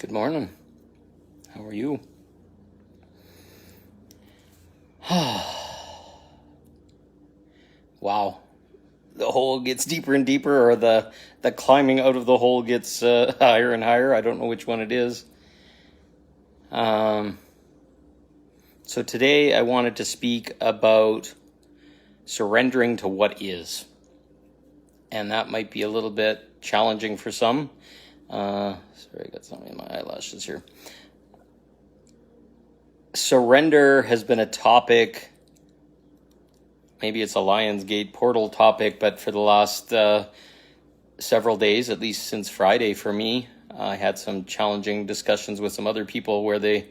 Good morning. How are you? Wow. The hole gets deeper and deeper, or the climbing out of the hole gets higher and higher. I don't know which one it is. So today I wanted to speak about surrendering to what is. And that might be a little bit challenging for some. Sorry, I got something in my eyelashes here. Surrender has been a topic. Maybe it's a Lionsgate portal topic, but for the last several days, at least since Friday for me, I had some challenging discussions with some other people where they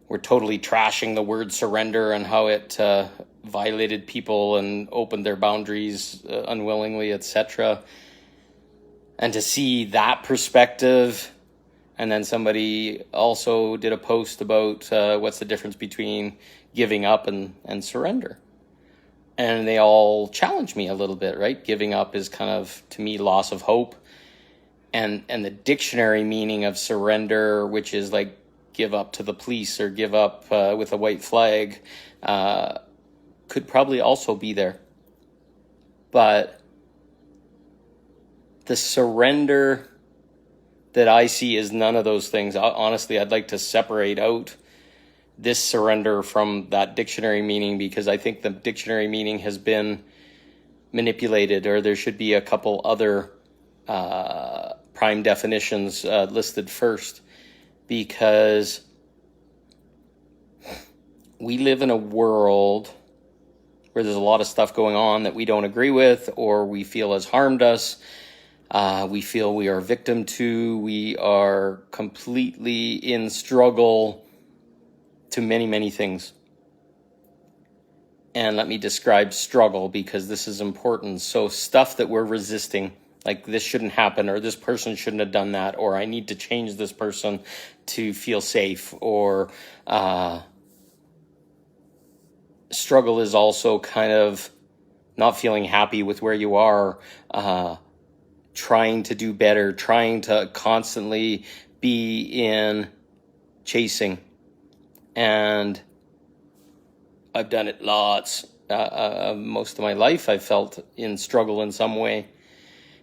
were totally trashing the word surrender and how it violated people and opened their boundaries unwillingly, etc. And to see that perspective, and then somebody also did a post about what's the difference between giving up and surrender. And they all challenged me a little bit, right? Giving up is kind of, to me, loss of hope. And the dictionary meaning of surrender, which is like give up to the police or give up with a white flag, could probably also be there. But the surrender that I see is none of those things. Honestly, I'd like to separate out this surrender from that dictionary meaning, because I think the dictionary meaning has been manipulated, or there should be a couple other prime definitions listed first, because we live in a world where there's a lot of stuff going on that we don't agree with, or we feel has harmed us. We feel we are victim to. We are completely in struggle to many, many things. And let me describe struggle, because this is important. So stuff that we're resisting, like this shouldn't happen, or this person shouldn't have done that, or I need to change this person to feel safe, or struggle is also kind of not feeling happy with where you are, trying to do better, trying to constantly be in chasing. And I've done it lots. Most of my life I've felt in struggle in some way.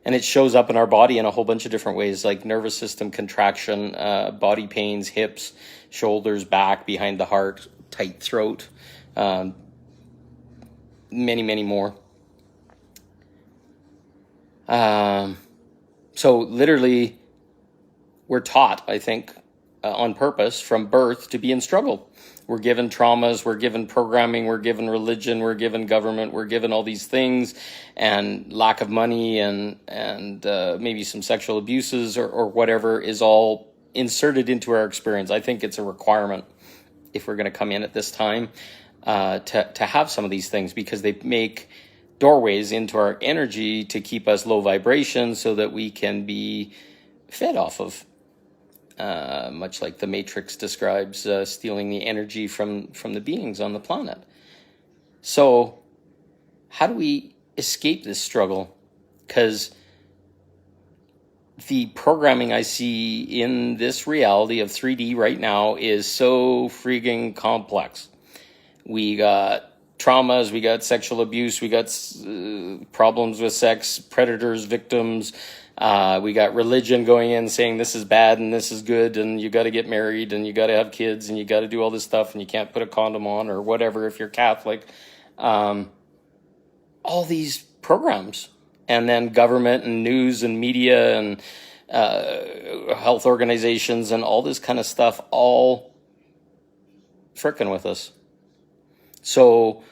And it shows up in our body in a whole bunch of different ways, like nervous system contraction, body pains, hips, shoulders, back, behind the heart, tight throat, many, many more. So literally, we're taught, I think, on purpose from birth to be in struggle. We're given traumas, we're given programming, we're given religion, we're given government, we're given all these things, and lack of money and maybe some sexual abuses or whatever is all inserted into our experience. I think it's a requirement if we're going to come in at this time to have some of these things, because they make doorways into our energy to keep us low vibration so that we can be fed off of. Much like the Matrix describes stealing the energy from the beings on the planet. So how do we escape this struggle? Because the programming I see in this reality of 3D right now is so freaking complex. We got traumas, we got sexual abuse, we got problems with sex, predators, victims. We got religion going in saying this is bad and this is good, and you got to get married and you got to have kids and you got to do all this stuff and you can't put a condom on or whatever if you're Catholic. All these programs, and then government and news and media and health organizations and all this kind of stuff all frickin' with us. So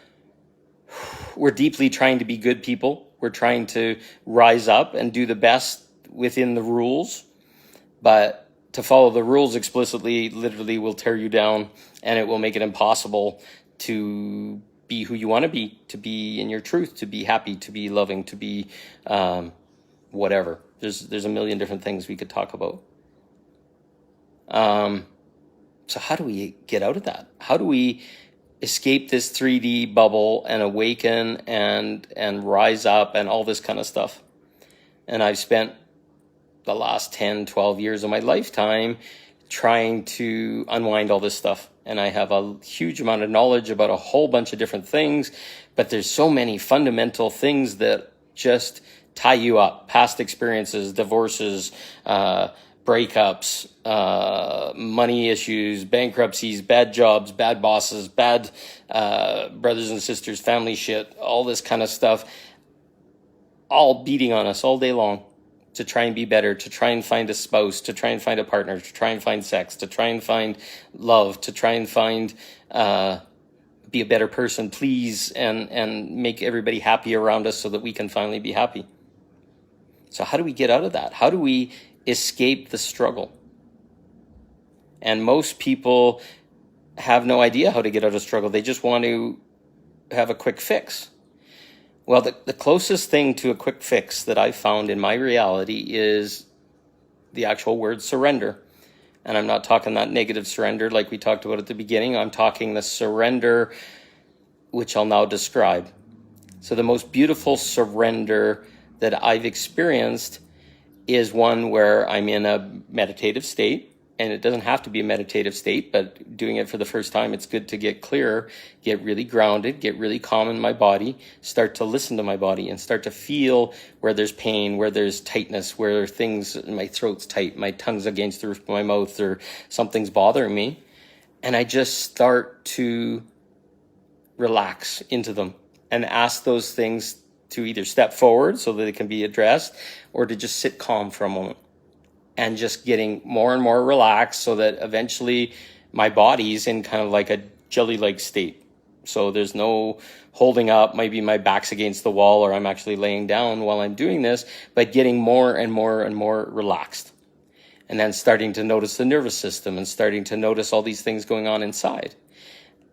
we're deeply trying to be good people. We're trying to rise up and do the best within the rules. But to follow the rules explicitly literally will tear you down, and it will make it impossible to be who you want to be in your truth, to be happy, to be loving, to be whatever. There's a million different things we could talk about. So how do we get out of that? How do we escape this 3D bubble and awaken and rise up and all this kind of stuff? And I've spent the last 10, 12 years of my lifetime trying to unwind all this stuff. And I have a huge amount of knowledge about a whole bunch of different things, but there's so many fundamental things that just tie you up. Past experiences, divorces, breakups, money issues, bankruptcies, bad jobs, bad bosses, bad brothers and sisters, family shit, all this kind of stuff, all beating on us all day long to try and be better, to try and find a spouse, to try and find a partner, to try and find sex, to try and find love, to try and find be a better person, please, and make everybody happy around us so that we can finally be happy. So how do we get out of that? How do we escape the struggle? And most people have no idea how to get out of struggle. They just want to have a quick fix. Well, the closest thing to a quick fix that I've found in my reality is the actual word surrender. And I'm not talking that negative surrender like we talked about at the beginning. I'm talking the surrender, which I'll now describe. So the most beautiful surrender that I've experienced is one where I'm in a meditative state. And it doesn't have to be a meditative state, but doing it for the first time, it's good to get clearer, get really grounded, get really calm in my body, start to listen to my body and start to feel where there's pain, where there's tightness, where things, my throat's tight, my tongue's against the roof of my mouth, or something's bothering me. And I just start to relax into them and ask those things to either step forward so that it can be addressed, or to just sit calm for a moment. And just getting more and more relaxed so that eventually my body's in kind of like a jelly-like state. So there's no holding up, maybe my back's against the wall or I'm actually laying down while I'm doing this, but getting more and more and more relaxed. And then starting to notice the nervous system and starting to notice all these things going on inside.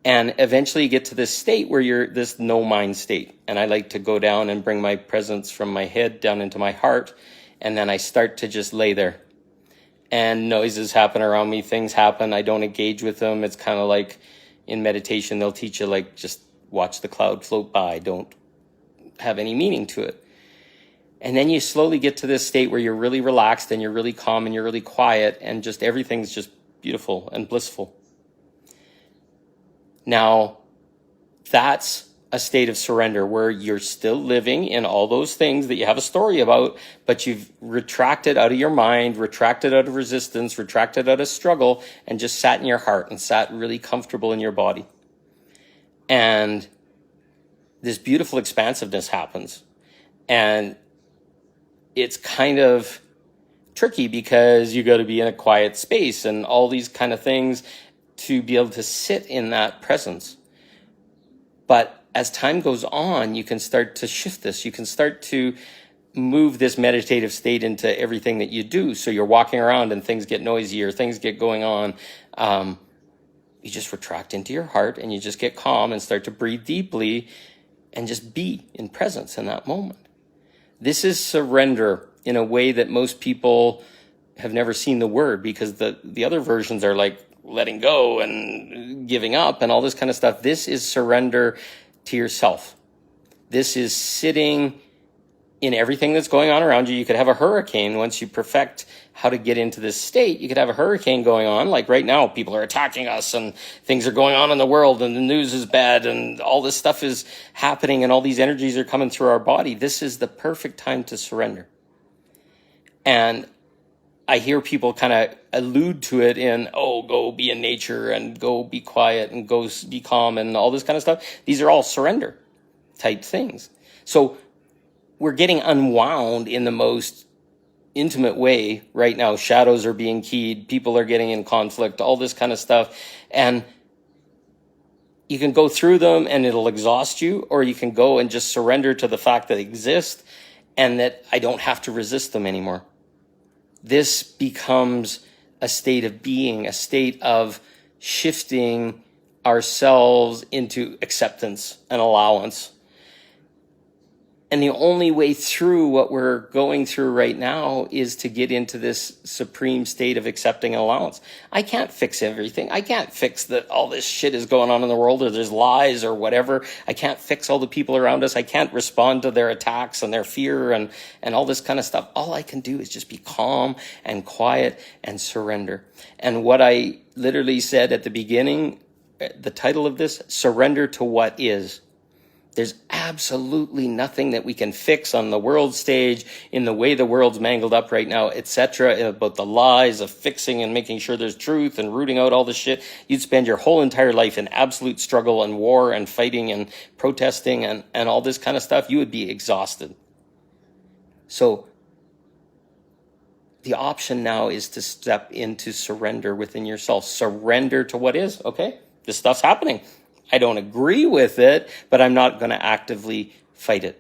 And eventually you get to this state where you're this no-mind state. And I like to go down and bring my presence from my head down into my heart. And then I start to just lay there. And noises happen around me, things happen, I don't engage with them. It's kind of like in meditation, they'll teach you like, just watch the cloud float by, don't have any meaning to it. And then you slowly get to this state where you're really relaxed and you're really calm and you're really quiet and just everything's just beautiful and blissful. Now, that's a state of surrender where you're still living in all those things that you have a story about, but you've retracted out of your mind, retracted out of resistance, retracted out of struggle, and just sat in your heart and sat really comfortable in your body. And this beautiful expansiveness happens. And it's kind of tricky because you got to be in a quiet space and all these kind of things to be able to sit in that presence. But as time goes on, you can start to shift this. You can start to move this meditative state into everything that you do. So you're walking around and things get noisy or things get going on. You just retract into your heart and you just get calm and start to breathe deeply and just be in presence in that moment. This is surrender in a way that most people have never seen the word, because the other versions are like letting go and giving up and all this kind of stuff. This is surrender to yourself. This is sitting in everything that's going on around you. You could have a hurricane once you perfect how to get into this state. You could have a hurricane going on. Like right now, people are attacking us and things are going on in the world and the news is bad and all this stuff is happening and all these energies are coming through our body. This is the perfect time to surrender. And I hear people kind of allude to it in, oh, go be in nature and go be quiet and go be calm and all this kind of stuff. These are all surrender type things. So we're getting unwound in the most intimate way right now. Shadows are being keyed. People are getting in conflict, all this kind of stuff. And you can go through them and it'll exhaust you, or you can go and just surrender to the fact that they exist and that I don't have to resist them anymore. This becomes a state of being, a state of shifting ourselves into acceptance and allowance. And the only way through what we're going through right now is to get into this supreme state of accepting allowance. I can't fix everything. I can't fix that all this shit is going on in the world, or there's lies or whatever. I can't fix all the people around us. I can't respond to their attacks and their fear and all this kind of stuff. All I can do is just be calm and quiet and surrender. And what I literally said at the beginning, the title of this, surrender to what is. There's absolutely nothing that we can fix on the world stage in the way the world's mangled up right now, etc., about the lies of fixing and making sure there's truth and rooting out all the shit. You'd spend your whole entire life in absolute struggle and war and fighting and protesting and all this kind of stuff. You would be exhausted. So the option now is to step into surrender within yourself. Surrender to what is, okay? This stuff's happening. I don't agree with it, but I'm not going to actively fight it.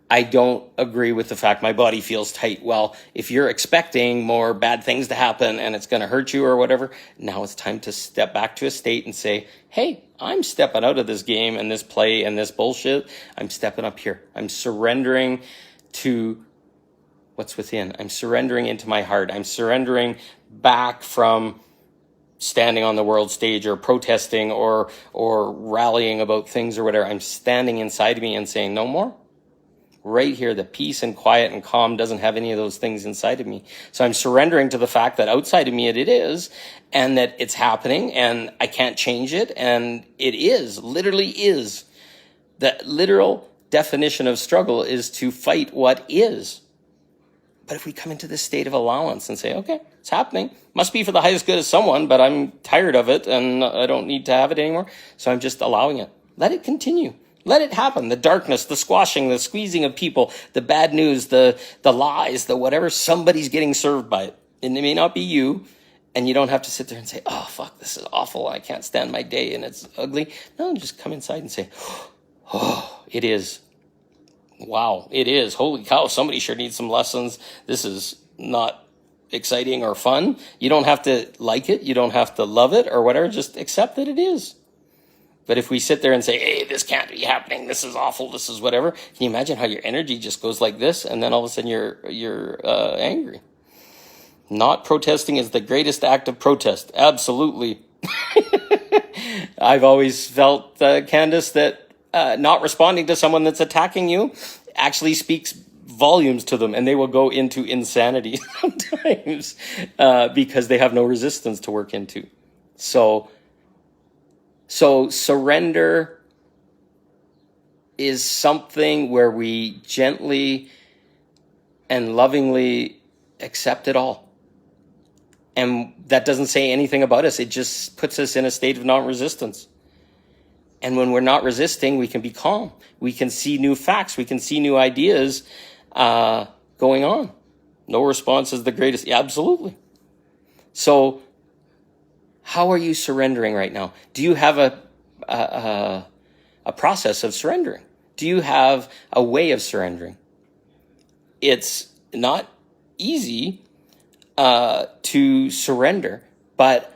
I don't agree with the fact my body feels tight. Well, if you're expecting more bad things to happen and it's going to hurt you or whatever, now it's time to step back to a state and say, hey, I'm stepping out of this game and this play and this bullshit. I'm stepping up here. I'm surrendering to what's within. I'm surrendering into my heart. I'm surrendering back from standing on the world stage or protesting or rallying about things or whatever. I'm standing inside of me and saying, no more. Right here, the peace and quiet and calm doesn't have any of those things inside of me. So I'm surrendering to the fact that outside of me it is, and that it's happening and I can't change it. And it is, literally is. The literal definition of struggle is to fight what is. But if we come into this state of allowance and say, okay, it's happening, must be for the highest good of someone, but I'm tired of it and I don't need to have it anymore. So I'm just allowing it. Let it continue. Let it happen. The darkness, the squashing, the squeezing of people, the bad news, the lies, the whatever, somebody's getting served by it. And it may not be you. And you don't have to sit there and say, oh, fuck, this is awful. I can't stand my day and it's ugly. No, just come inside and say, oh, it is. Wow, it is. Holy cow, somebody sure needs some lessons. This is not exciting or fun. You don't have to like it. You don't have to love it or whatever. Just accept that it is. But if we sit there and say, hey, this can't be happening, this is awful, this is whatever, can you imagine how your energy just goes like this and then all of a sudden you're angry? Not protesting is the greatest act of protest. Absolutely. I've always felt, Candace, that not responding to someone that's attacking you actually speaks volumes to them, and they will go into insanity sometimes because they have no resistance to work into. So surrender is something where we gently and lovingly accept it all. And that doesn't say anything about us. It just puts us in a state of non-resistance. And when we're not resisting, we can be calm. We can see new facts. We can see new ideas going on. No response is the greatest. Yeah, absolutely. So how are you surrendering right now? Do you have a process of surrendering? Do you have a way of surrendering? It's not easy to surrender, but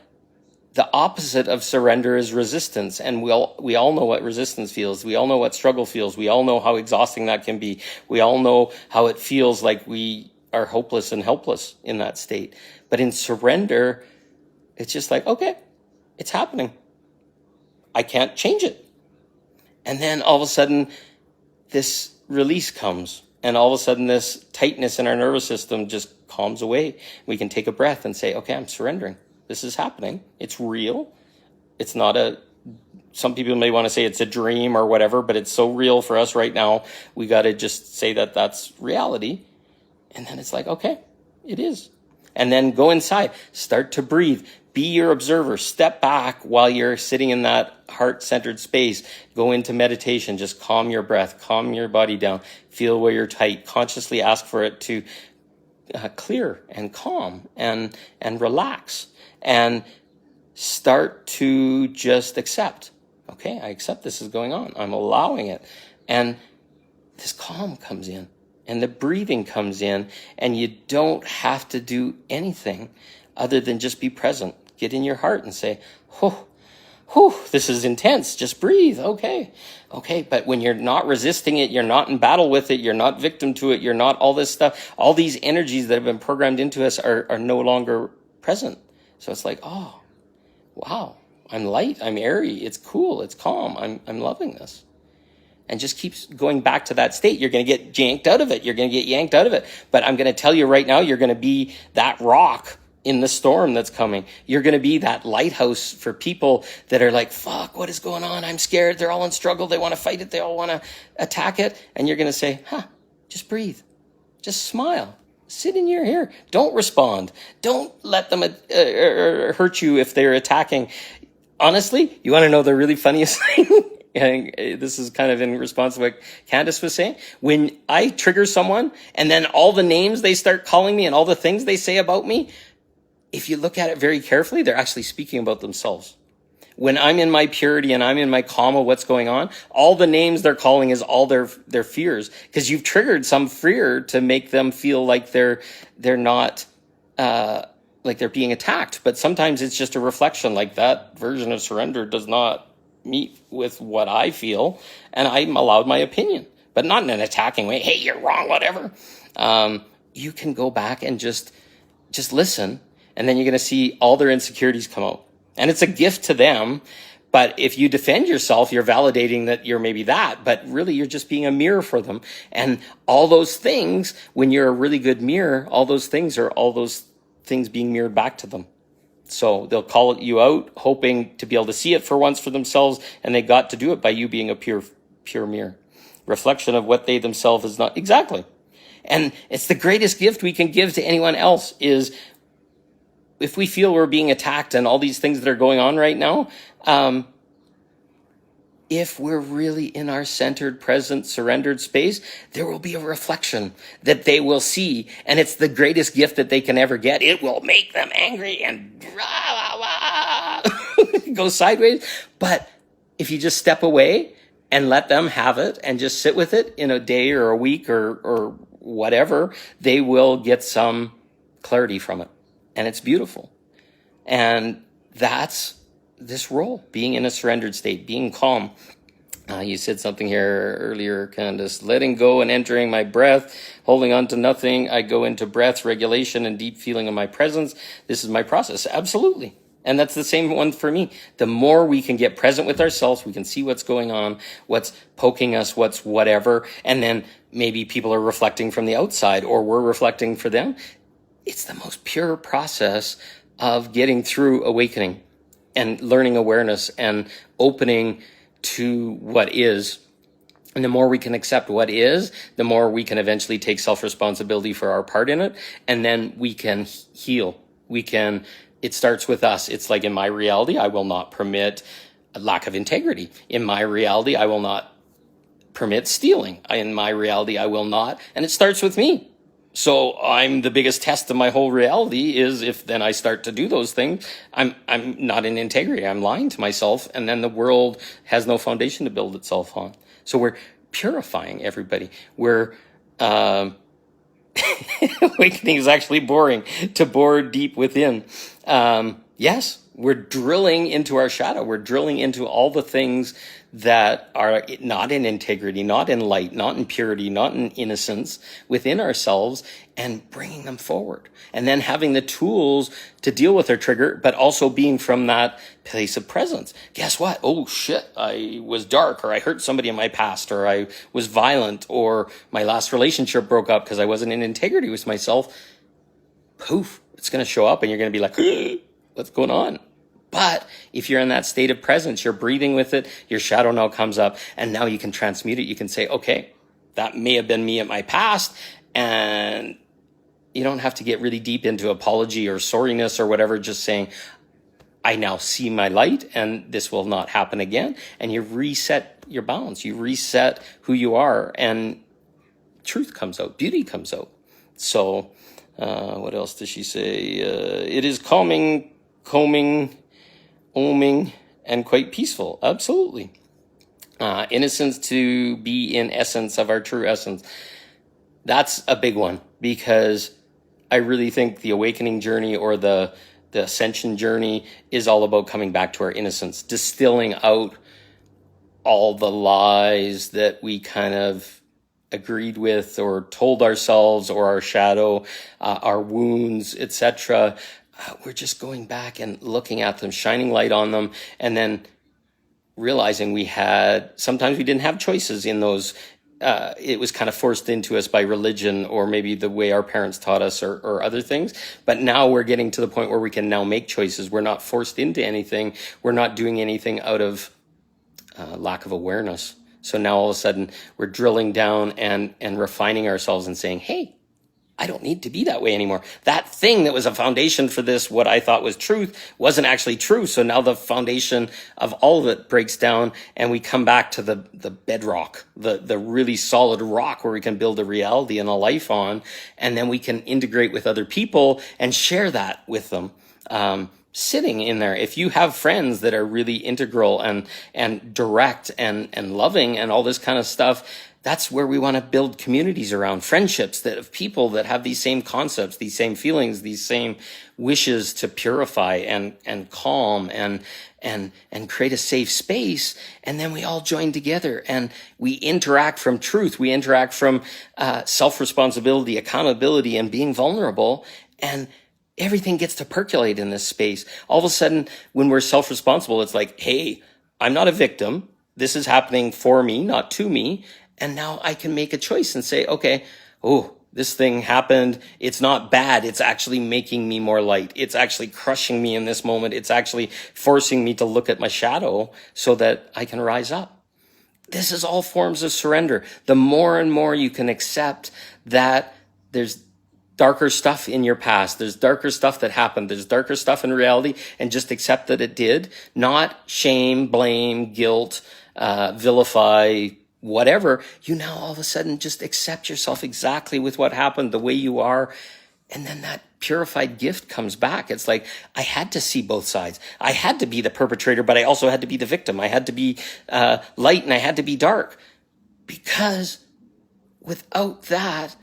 the opposite of surrender is resistance. And we all know what resistance feels. We all know what struggle feels. We all know how exhausting that can be. We all know how it feels like we are hopeless and helpless in that state. But in surrender, it's just like, okay, it's happening. I can't change it. And then all of a sudden, this release comes. And all of a sudden, this tightness in our nervous system just calms away. We can take a breath and say, okay, I'm surrendering. This is happening. It's real. It's not some people may want to say it's a dream or whatever, but it's so real for us right now. We got to just say that that's reality. And then it's like, okay, it is. And then go inside, start to breathe, be your observer, step back while you're sitting in that heart-centered space, go into meditation, just calm your breath, calm your body down, feel where you're tight, consciously ask for it to clear and calm and relax. And start to just accept. Okay, I accept this is going on. I'm allowing it. And this calm comes in. And the breathing comes in. And you don't have to do anything other than just be present. Get in your heart and say, oh, whew, this is intense. Just breathe. Okay. Okay. But when you're not resisting it, you're not in battle with it, you're not victim to it, you're not all this stuff, all these energies that have been programmed into us are no longer present. So it's like, oh, wow, I'm light, I'm airy, it's cool, it's calm, I'm loving this. And just keeps going back to that state. You're going to get yanked out of it. You're going to get yanked out of it. But I'm going to tell you right now, you're going to be that rock in the storm that's coming. You're going to be that lighthouse for people that are like, fuck, what is going on? I'm scared. They're all in struggle. They want to fight it. They all want to attack it. And you're going to say, just breathe. Just smile. Sit in your here. Don't respond. Don't let them hurt you if they're attacking. Honestly, you want to know the really funniest thing? And this is kind of in response to what Candace was saying. When I trigger someone and then all the names they start calling me and all the things they say about me, if you look at it very carefully, they're actually speaking about themselves. When I'm in my purity and I'm in my calm of what's going on, all the names they're calling is all their fears, because you've triggered some fear to make them feel like they're not like they're being attacked. But sometimes it's just a reflection, like that version of surrender does not meet with what I feel, and I'm allowed my opinion, but not in an attacking way. Hey, you're wrong, whatever. You can go back and just listen, and then you're going to see all their insecurities come out. And it's a gift to them. But if you defend yourself, you're validating that you're maybe that, but really you're just being a mirror for them. And all those things, when you're a really good mirror, all those things are all those things being mirrored back to them. So they'll call you out, hoping to be able to see it for once for themselves, and they got to do it by you being a pure mirror. Reflection of what they themselves is not. Exactly. And it's the greatest gift we can give to anyone else is if we feel we're being attacked and all these things that are going on right now, if we're really in our centered, present, surrendered space, there will be a reflection that they will see. And it's the greatest gift that they can ever get. It will make them angry and go sideways. But if you just step away and let them have it and just sit with it in a day or a week or whatever, they will get some clarity from it. And it's beautiful. And that's this role, being in a surrendered state, being calm. You said something here earlier, Candace, letting go and entering my breath, holding on to nothing. I go into breath regulation and deep feeling of my presence. This is my process. Absolutely. And that's the same one for me. The more we can get present with ourselves, we can see what's going on, what's poking us, what's whatever. And then maybe people are reflecting from the outside or we're reflecting for them. It's the most pure process of getting through awakening and learning awareness and opening to what is. And the more we can accept what is, the more we can eventually take self-responsibility for our part in it. And then we can heal. It starts with us. It's like in my reality, I will not permit a lack of integrity. In my reality, I will not permit stealing. In my reality, I will not. And it starts with me. So I'm the biggest test of my whole reality is if then I start to do those things, I'm not in integrity. I'm lying to myself, and then the world has no foundation to build itself on. So we're purifying everybody. We're awakening is actually boring, to bore deep within. Yes, we're drilling into our shadow. We're drilling into all the things that are not in integrity, not in light, not in purity, not in innocence within ourselves, and bringing them forward. And then having the tools to deal with our trigger, but also being from that place of presence. Guess what? Oh shit, I was dark, or I hurt somebody in my past, or I was violent, or my last relationship broke up because I wasn't in integrity with myself. Poof, it's going to show up and you're going to be like, what's going on? But if you're in that state of presence, you're breathing with it, your shadow now comes up, and now you can transmute it. You can say, okay, that may have been me at my past, and you don't have to get really deep into apology or sorriness or whatever, just saying, I now see my light, and this will not happen again. And you reset your balance. You reset who you are, and truth comes out, beauty comes out. So what else does she say? It is calming, combing, oming, and quite peaceful. Absolutely. Innocence to be in essence of our true essence. That's a big one, because I really think the awakening journey or the the ascension journey is all about coming back to our innocence, distilling out all the lies that we kind of agreed with or told ourselves, or our shadow, our wounds, etc. We're just going back and looking at them, shining light on them, and then realizing sometimes we didn't have choices in those. It was kind of forced into us by religion, or maybe the way our parents taught us, or other things. But now we're getting to the point where we can now make choices. We're not forced into anything. We're not doing anything out of lack of awareness. So now all of a sudden we're drilling down and refining ourselves and saying, hey, I don't need to be that way anymore. That thing that was a foundation for this, what I thought was truth, wasn't actually true. So now the foundation of all of it breaks down, and we come back to the bedrock, the really solid rock where we can build a reality and a life on. And then we can integrate with other people and share that with them. Sitting in there, if you have friends that are really integral and direct and loving and all this kind of stuff, that's where we want to build communities around, friendships that of people that have these same concepts, these same feelings, these same wishes to purify and calm and create a safe space. And then we all join together and we interact from truth. We interact from self-responsibility, accountability, and being vulnerable. And everything gets to percolate in this space. All of a sudden, when we're self-responsible, it's like, hey, I'm not a victim. This is happening for me, not to me. And now I can make a choice and say, okay, this thing happened. It's not bad. It's actually making me more light. It's actually crushing me in this moment. It's actually forcing me to look at my shadow so that I can rise up. This is all forms of surrender. The more and more you can accept that there's darker stuff in your past, there's darker stuff that happened, there's darker stuff in reality, and just accept that it did. Not shame, blame, guilt, vilify, whatever. You now all of a sudden just accept yourself exactly with what happened, the way you are. And then that purified gift comes back. It's like, I had to see both sides. I had to be the perpetrator, but I also had to be the victim. I had to be light and I had to be dark. Because without that,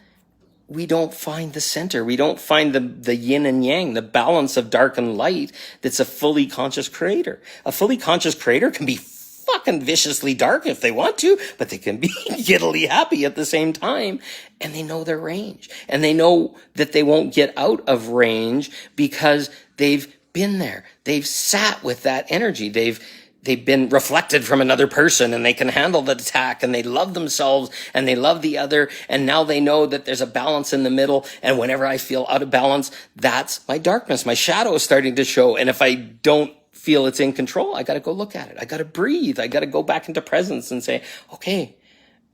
we don't find the center. We don't find the yin and yang, the balance of dark and light that's a fully conscious creator. A fully conscious creator can be fucking viciously dark if they want to, but they can be giddily happy at the same time. And they know their range. And they know that they won't get out of range because they've been there. They've sat with that energy. They've been reflected from another person, and they can handle the attack, and they love themselves and they love the other. And now they know that there's a balance in the middle. And whenever I feel out of balance, that's my darkness. My shadow is starting to show. And if I don't feel it's in control, I got to go look at it. I got to breathe. I got to go back into presence and say, okay.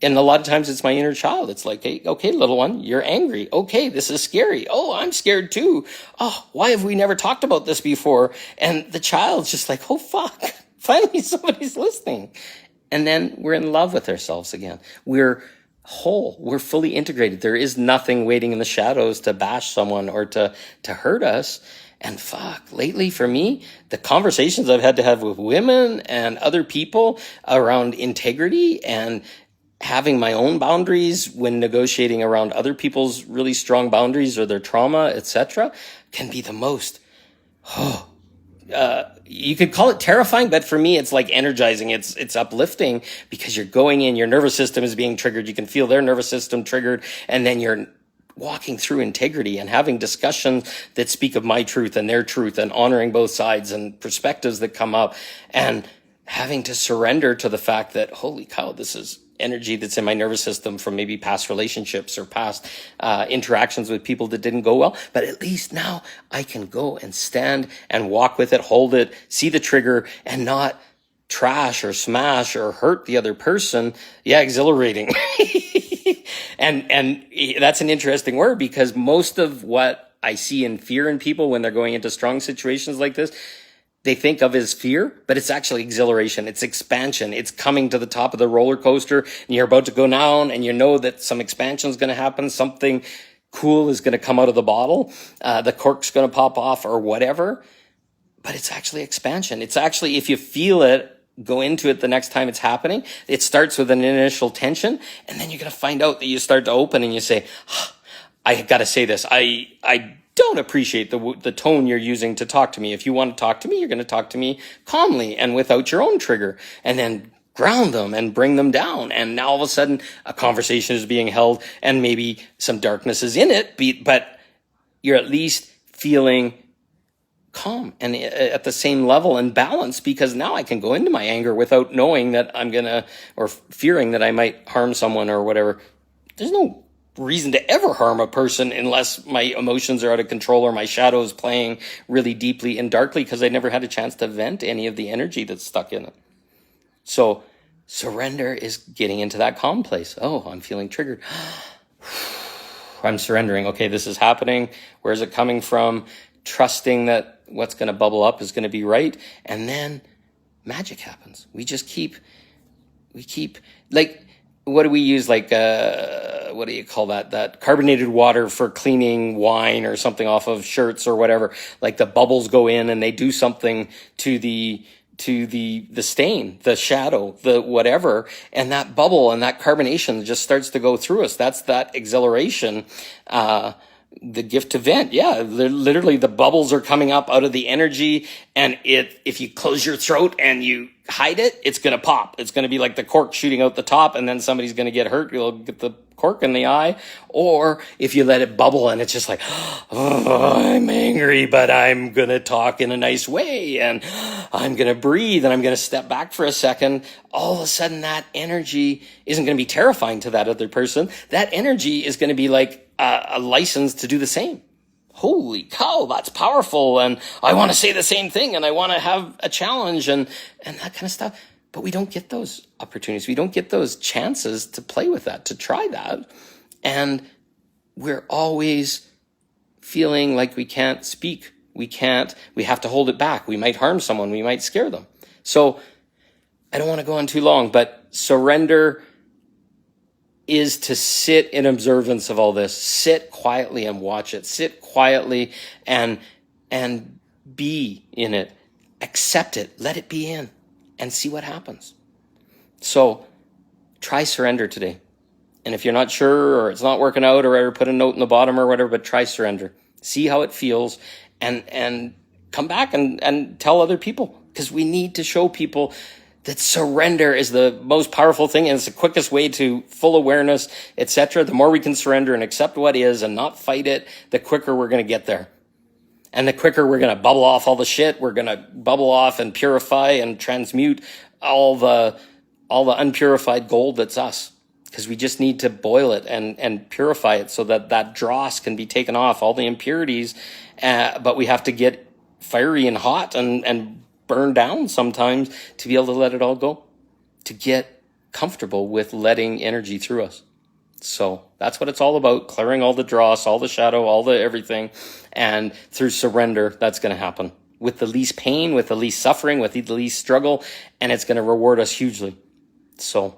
And a lot of times it's my inner child. It's like, hey, okay, little one, you're angry. Okay, this is scary. Oh, I'm scared too. Oh, why have we never talked about this before? And the child's just like, oh, fuck. Finally, somebody's listening. And then we're in love with ourselves again. We're whole. We're fully integrated. There is nothing waiting in the shadows to bash someone or to hurt us. And fuck, lately for me, the conversations I've had to have with women and other people around integrity and having my own boundaries when negotiating around other people's really strong boundaries or their trauma, etc., can be the most, you could call it terrifying, but for me, it's like energizing. It's uplifting because you're going in, your nervous system is being triggered. You can feel their nervous system triggered, and then you're walking through integrity and having discussions that speak of my truth and their truth and honoring both sides and perspectives that come up, and having to surrender to the fact that, holy cow, this is energy that's in my nervous system from maybe past relationships or past interactions with people that didn't go well. But at least now I can go and stand and walk with it, hold it, see the trigger, and not trash or smash or hurt the other person. Yeah, exhilarating. And that's an interesting word, because most of what I see in fear in people when they're going into strong situations like this, they think of as fear, but it's actually exhilaration. It's expansion. It's coming to the top of the roller coaster, and you're about to go down, and you know that some expansion is going to happen. Something cool is going to come out of the bottle. The cork's going to pop off or whatever. But it's actually expansion. It's actually, if you feel it, go into it the next time it's happening. It starts with an initial tension, and then you're going to find out that you start to open and you say, I got to say this. I don't appreciate the tone you're using to talk to me. If you want to talk to me, you're going to talk to me calmly and without your own trigger, and then ground them and bring them down. And now all of a sudden a conversation is being held, and maybe some darkness is in it, but you're at least feeling calm and at the same level and balance, because now I can go into my anger without knowing that or fearing that I might harm someone or whatever. There's no reason to ever harm a person unless my emotions are out of control or my shadow is playing really deeply and darkly, because I never had a chance to vent any of the energy that's stuck in it. So surrender is getting into that calm place. Oh, I'm feeling triggered. I'm surrendering. Okay, this is happening. Where is it coming from? Trusting that what's going to bubble up is going to be right. And then magic happens. We keep, like, what do we use? Like, what do you call that? That carbonated water for cleaning wine or something off of shirts or whatever. Like, the bubbles go in and they do something to the stain, the shadow, the whatever, and that bubble and that carbonation just starts to go through us. That's that exhilaration, the gift to vent. Yeah, literally the bubbles are coming up out of the energy, and if you close your throat and you hide it, it's going to pop. It's going to be like the cork shooting out the top, and then somebody's going to get hurt. You'll get the cork in the eye. Or if you let it bubble and it's just like, oh, I'm angry, but I'm going to talk in a nice way, and I'm going to breathe, and I'm going to step back for a second. All of a sudden, that energy isn't going to be terrifying to that other person. That energy is going to be like a license to do the same. Holy cow, that's powerful. And I want to say the same thing, and I want to have a challenge and that kind of stuff. But we don't get those opportunities. We don't get those chances to play with that, to try that. And we're always feeling like we can't speak. We have to hold it back. We might harm someone. We might scare them. So I don't want to go on too long, but surrender is to sit in observance of all this. Sit quietly and watch it. Sit quietly and be in it. Accept it. Let it be in and see what happens. So try surrender today. And if you're not sure or it's not working out or whatever, put a note in the bottom or whatever, but try surrender. See how it feels and come back and tell other people, because we need to show people that surrender is the most powerful thing, and it's the quickest way to full awareness, etc. The more we can surrender and accept what is and not fight it, the quicker we're going to get there. And the quicker we're going to bubble off all the shit, we're going to bubble off and purify and transmute all the unpurified gold that's us. Because we just need to boil it and purify it so that dross can be taken off, all the impurities. But we have to get fiery and hot and burn down sometimes to be able to let it all go, to get comfortable with letting energy through us. So that's what it's all about, clearing all the dross, all the shadow, all the everything. And through surrender, that's going to happen with the least pain, with the least suffering, with the least struggle, and it's going to reward us hugely. So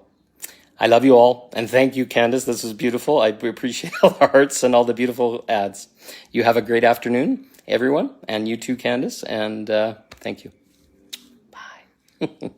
I love you all, and thank you, Candace. This was beautiful. I appreciate all the hearts and all the beautiful ads. You have a great afternoon, everyone, and you too, Candace, and thank you. Bye.